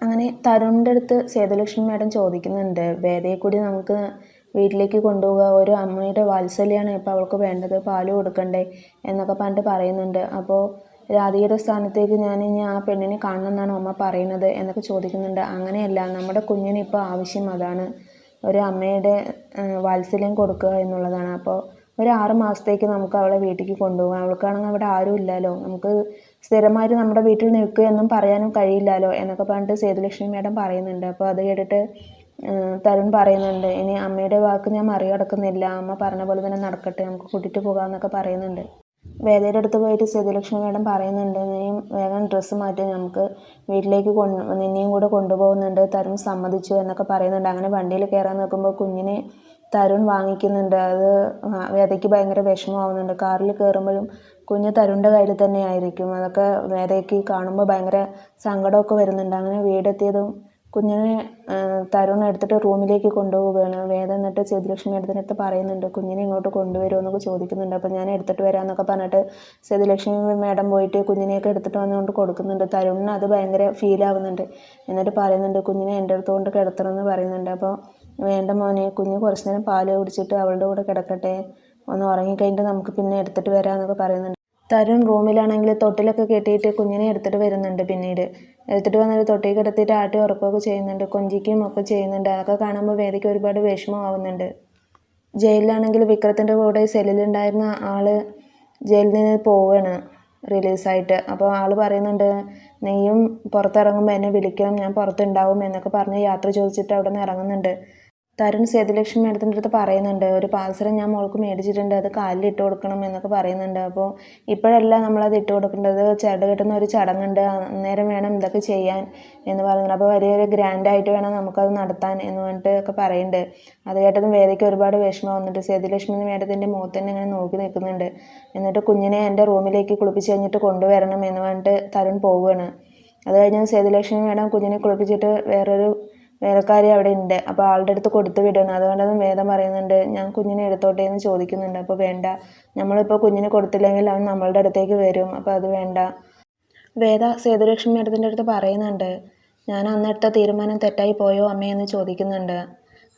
അങ്ങനെ തരുണിൻ്റെ അടുത്ത് സേതുലക്ഷ്മി മാഡം ചോദിക്കുന്നുണ്ട്, വേദയെ കൂടി നമുക്ക് വീട്ടിലേക്ക് കൊണ്ടുപോവുക, ഒരു അമ്മയുടെ വാത്സല്യമാണ് ഇപ്പോൾ അവൾക്ക് വേണ്ടത്, പാല് കൊടുക്കണ്ടേ എന്നൊക്കെ പറഞ്ഞിട്ട് പറയുന്നുണ്ട്. അപ്പോൾ രാധികയുടെ സ്ഥാനത്തേക്ക് ഞാൻ ഇനി ആ പെണ്ണിനെ കാണണമെന്നാണ് അമ്മ പറയുന്നത് എന്നൊക്കെ ചോദിക്കുന്നുണ്ട്. അങ്ങനെയല്ല, നമ്മുടെ കുഞ്ഞിന് ഇപ്പോൾ ആവശ്യം അതാണ്, ഒരു അമ്മയുടെ വാത്സല്യം കൊടുക്കുക എന്നുള്ളതാണ്. അപ്പോൾ ഒരു 6 മാസത്തേക്ക് നമുക്ക് അവളെ വീട്ടിലേക്ക് കൊണ്ടുപോകാം, അവൾക്കാണെങ്കിൽ അവിടെ ആരും ഇല്ലല്ലോ, നമുക്ക് സ്ഥിരമായിട്ട് നമ്മുടെ വീട്ടിൽ നിൽക്കുക എന്നും പറയാനും കഴിയില്ലല്ലോ എന്നൊക്കെ പറഞ്ഞിട്ട് സേതുലക്ഷ്മി മാഡം പറയുന്നുണ്ട്. അപ്പോൾ അത് കേട്ടിട്ട് തരുൺ പറയുന്നുണ്ട്, ഇനി അമ്മയുടെ വാക്ക് ഞാൻ മറികടക്കുന്നില്ല, അമ്മ പറഞ്ഞ പോലെ തന്നെ നടക്കട്ടെ, നമുക്ക് കൂട്ടിയിട്ട് പോകാമെന്നൊക്കെ പറയുന്നുണ്ട്. വേദയുടെ അടുത്ത് പോയിട്ട് സേതുലക്ഷ്മി മാഡം പറയുന്നുണ്ട്, നീയും വേഗം ഡ്രസ്സ് മാറ്റി, നമുക്ക് വീട്ടിലേക്ക് നിന്നെയും കൂടെ കൊണ്ടുപോകുന്നുണ്ട്. തരുൺ സമ്മതിച്ചു എന്നൊക്കെ പറയുന്നുണ്ട്. അങ്ങനെ വണ്ടിയിൽ കയറാൻ നോക്കുമ്പോൾ കുഞ്ഞിനെ തരുൺ വാങ്ങിക്കുന്നുണ്ട്. അത് വേദയ്ക്ക് ഭയങ്കര വിഷമമാവുന്നുണ്ട്. കാറിൽ കയറുമ്പോഴും കുഞ്ഞ് തരുണിൻ്റെ കയ്യിൽ തന്നെ ആയിരിക്കും. അതൊക്കെ വേദയ്ക്ക് കാണുമ്പോൾ ഭയങ്കര സങ്കടമൊക്കെ വരുന്നുണ്ട്. അങ്ങനെ വീടെത്തിയതും കുഞ്ഞിനെ തരുൺ എടുത്തിട്ട് റൂമിലേക്ക് കൊണ്ടുപോവുകയാണ്. വേദ എന്നിട്ട് സേതുലക്ഷ്മി അടുത്ത് പറയുന്നുണ്ട്, കുഞ്ഞിനെ ഇങ്ങോട്ട് കൊണ്ടുവരുമോ എന്നൊക്കെ ചോദിക്കുന്നുണ്ട്. അപ്പോൾ ഞാൻ എടുത്തിട്ട് വരാമെന്നൊക്കെ പറഞ്ഞിട്ട് സേതുലക്ഷ്മി മാഡം പോയിട്ട് കുഞ്ഞിനെയൊക്കെ എടുത്തിട്ട് വന്നുകൊണ്ട് കൊടുക്കുന്നുണ്ട്. തരുണിന് അത് ഭയങ്കര ഫീലാവുന്നുണ്ട്. എന്നിട്ട് പറയുന്നുണ്ട്, കുഞ്ഞിനെ എൻ്റെ അടുത്ത് കൊണ്ട് കിടത്തണമെന്ന് പറയുന്നുണ്ട്. അപ്പോൾ വേണ്ട മോനെ, കുഞ്ഞ് കുറച്ച് നേരം പാല് കുടിച്ചിട്ട് അവളുടെ കൂടെ കിടക്കട്ടെ, ഒന്ന് ഉറങ്ങിക്കഴിഞ്ഞിട്ട് നമുക്ക് പിന്നെ എടുത്തിട്ട് വരാമെന്നൊക്കെ പറയുന്നുണ്ട്. തരുൺ റൂമിലാണെങ്കിൽ തൊട്ടിലൊക്കെ കെട്ടിയിട്ട് കുഞ്ഞിനെ എടുത്തിട്ട് വരുന്നുണ്ട്. പിന്നീട് എടുത്തിട്ട് വന്നിട്ട് തൊട്ടിൽ കിടത്തിയിട്ട് ആട്ടി ഉറക്കുകയൊക്കെ ചെയ്യുന്നുണ്ട്, കൊഞ്ചിക്കുകയും ഒക്കെ ചെയ്യുന്നുണ്ട്. അതൊക്കെ കാണുമ്പോൾ വേദിക്ക് ഒരുപാട് വിഷമമാവുന്നുണ്ട്. ജയിലിലാണെങ്കിൽ വിക്രത്തിൻ്റെ കൂടെ സെല്ലിലുണ്ടായിരുന്ന ആൾ ജയിലിൽ നിന്ന് പോവുകയാണ് റിലീസായിട്ട്. അപ്പോൾ ആൾ പറയുന്നുണ്ട്, നീയും പുറത്തിറങ്ങുമ്പോൾ എന്നെ വിളിക്കണം, ഞാൻ പുറത്തുണ്ടാവും എന്നൊക്കെ പറഞ്ഞ് യാത്ര ചോദിച്ചിട്ട് അവിടെ നിന്ന് ഇറങ്ങുന്നുണ്ട്. തരുൺ സേതുലക്ഷ്മി മാഡത്തിൻ്റെ അടുത്ത് പറയുന്നുണ്ട്, ഒരു പാൽസരം ഞാൻ മോൾക്ക് മേടിച്ചിട്ടുണ്ട്, അത് കാലിൽ ഇട്ട് കൊടുക്കണം എന്നൊക്കെ പറയുന്നുണ്ട്. അപ്പോൾ ഇപ്പോഴല്ല നമ്മളത് ഇട്ട് കൊടുക്കേണ്ടത്, ചരട് കെട്ടുന്ന ഒരു ചടങ്ങുണ്ട്, അന്നേരം വേണം ഇതൊക്കെ ചെയ്യാൻ എന്ന് പറയുന്നുണ്ട്. അപ്പോൾ വലിയൊരു ഗ്രാൻഡായിട്ട് വേണം നമുക്കത് നടത്താൻ എന്ന് പറഞ്ഞിട്ട് ഒക്കെ പറയുന്നുണ്ട്. അത് കേട്ടതും വേദിക്ക് ഒരുപാട് വിഷമമാവുന്നുണ്ട്. സേതുലക്ഷ്മി മാഡത്തിൻ്റെ മുഖത്ത് തന്നെ ഇങ്ങനെ നോക്കി നിൽക്കുന്നുണ്ട്. എന്നിട്ട് കുഞ്ഞിനെ എൻ്റെ റൂമിലേക്ക് കുളിപ്പിച്ച് കഴിഞ്ഞിട്ട് കൊണ്ടുവരണം എന്ന് പറഞ്ഞിട്ട് തരുൺ പോവുകയാണ്. അത് കഴിഞ്ഞ് സേതുലക്ഷ്മി മാഡം കുഞ്ഞിനെ കുളിപ്പിച്ചിട്ട് വേറൊരു വേലക്കാരി അവിടെ ഉണ്ട്. അപ്പോൾ ആളുടെ അടുത്ത് കൊടുത്തു വിടണം. അതുകൊണ്ടത് വേദം പറയുന്നുണ്ട്, ഞാൻ കുഞ്ഞിനെ എടുത്തോട്ടെ എന്ന് ചോദിക്കുന്നുണ്ട്. അപ്പോൾ വേണ്ട, നമ്മളിപ്പോൾ കുഞ്ഞിനെ കൊടുത്തില്ലെങ്കിൽ അവൻ നമ്മളുടെ അടുത്തേക്ക് വരും, അപ്പോൾ അത് വേണ്ട. വേദ സേതുലക്ഷ്മി മാഡത്തിൻ്റെ അടുത്ത് പറയുന്നുണ്ട്, ഞാൻ അന്നെടുത്ത തീരുമാനം തെറ്റായി പോയോ അമ്മയെന്ന് ചോദിക്കുന്നുണ്ട്.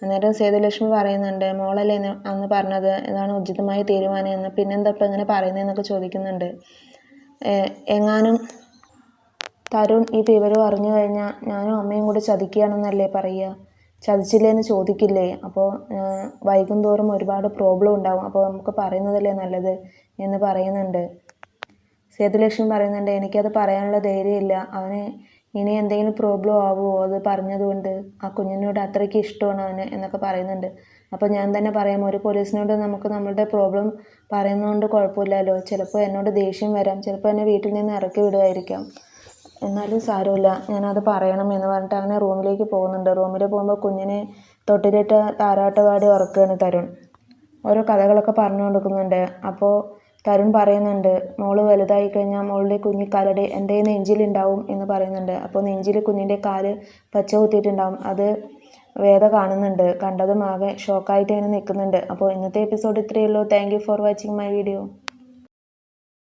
അന്നേരം സേതുലക്ഷ്മി പറയുന്നുണ്ട്, മോളല്ലേ അന്ന് പറഞ്ഞത് ഇതാണ് ഉചിതമായ തീരുമാനം എന്ന്, പിന്നെന്താ ഇപ്പം ഇങ്ങനെ പറയുന്നതെന്നൊക്കെ ചോദിക്കുന്നുണ്ട്. എങ്ങാനും തരുൺ ഈ വിവരം അറിഞ്ഞു കഴിഞ്ഞാൽ ഞാനും അമ്മയും കൂടി ചതിക്കുകയാണെന്നല്ലേ പറയുക, ചതിച്ചില്ലേന്ന് ചോദിക്കില്ലേ, അപ്പോൾ വൈകും തോറും ഒരുപാട് പ്രോബ്ലം ഉണ്ടാവും, അപ്പോൾ നമുക്ക് പറയുന്നതല്ലേ നല്ലത് എന്ന് പറയുന്നുണ്ട്. സേതുലക്ഷ്മി പറയുന്നുണ്ട്, എനിക്കത് പറയാനുള്ള ധൈര്യമില്ല, അവന് ഇനി എന്തെങ്കിലും പ്രോബ്ലം ആവുമോ അത് പറഞ്ഞതുകൊണ്ട്, ആ കുഞ്ഞിനോട് അത്രയ്ക്ക് ഇഷ്ടമാണ് അവന് എന്നൊക്കെ പറയുന്നുണ്ട്. അപ്പോൾ ഞാൻ തന്നെ പറയാം, ഒരു പോലീസിനോട് നമുക്ക് നമ്മളുടെ പ്രോബ്ലം പറയുന്നതുകൊണ്ട് കുഴപ്പമില്ലല്ലോ, ചിലപ്പോൾ എന്നോട് ദേഷ്യം വരാം, ചിലപ്പോൾ എന്നെ വീട്ടിൽ നിന്ന് ഇറക്കി വിടുമായിരിക്കാം, എന്നാലും സാരമില്ല, ഞാനത് പറയണം എന്ന് പറഞ്ഞിട്ട് അങ്ങനെ റൂമിലേക്ക് പോകുന്നുണ്ട്. റൂമിൽ പോകുമ്പോൾ കുഞ്ഞിനെ തൊട്ടിലിട്ട് താരാട്ടുപാടി ഉറക്കുകയാണ് തരുൺ. ഓരോ കഥകളൊക്കെ പറഞ്ഞു കൊടുക്കുന്നുണ്ട്. അപ്പോൾ തരുൺ പറയുന്നുണ്ട്, മോള് വലുതായി കഴിഞ്ഞാൽ മോളുടെ കുഞ്ഞിക്കാലടി എൻ്റെ നെഞ്ചിലുണ്ടാവും എന്ന് പറയുന്നുണ്ട്. അപ്പോൾ നെഞ്ചിൽ കുഞ്ഞിൻ്റെ കാല് പച്ച കുത്തിയിട്ടുണ്ടാവും. അത് വേദ കാണുന്നുണ്ട്. കണ്ടതും ആകെ ഷോക്കായിട്ട് ഇങ്ങനെ നിൽക്കുന്നുണ്ട്. അപ്പോൾ ഇന്നത്തെ എപ്പിസോഡ് ഇത്രയേ ഉള്ളൂ. Thank you for watching my video.